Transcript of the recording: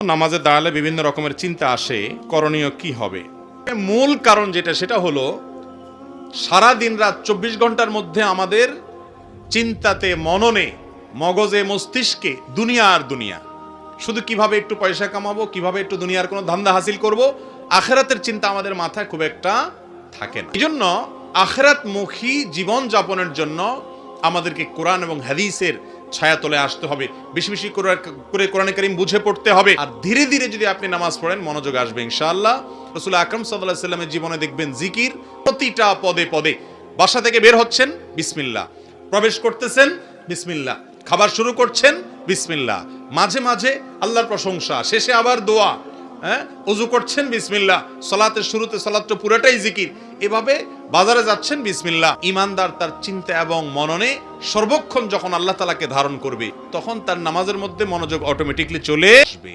নামাজে দাঁড়ালে বিভিন্ন রকমের চিন্তা আসে, করণীয় কি হবে? মূল কারণ যেটা সেটা হলো সারা দিন রাত 24 ঘন্টার মধ্যে আমাদের চিন্তাতে, মননে, মগজে, মস্তিষ্কে দুনিয়া আর দুনিয়া। শুধু কিভাবে একটু পয়সা কামাবো, কিভাবে একটু দুনিয়ার কোনো ধান্দা হাসিল করব, আখিরাতের চিন্তা আমাদের মাথায় খুব একটা থাকে না। এজন্য আখিরাতমুখী জীবন যাপনের জন্য আমাদেরকে কোরআন এবং হাদিসের ছায়াতলে আসতে হবে, বেশি বেশি করে কোরআনে কারীম বুঝে পড়তে হবে। আর ধীরে ধীরে যদি আপনি নামাজ পড়েন মনোযোগ আসবে ইনশাআল্লাহ। রাসূল আকরাম সাল্লাল্লাহু আলাইহি সাল্লামের জীবনে দেখবেন জিকির প্রতিটা পদে পদে। বাসা থেকে বের হচ্ছেন বিসমিল্লাহ, প্রবেশ করতেছেন বিসমিল্লাহ, খাবার শুরু করছেন বিসমিল্লাহ, মাঝে মাঝে আল্লাহর প্রশংসা, শেষে আবার দোয়া, ওযু করছেন বিসমিল্লাহ, সালাতের শুরুতে সালাতটা পুরোটাই জিকির, এভাবে বাজারে যাচ্ছেন বিসমিল্লাহ। ঈমানদার তার চিন্তা এবং মননে সর্বক্ষণ যখন আল্লাহ তাআলাকে ধারণ করবে তখন তার নামাজের মধ্যে মনোযোগ অটোমেটিকলি চলে আসবে।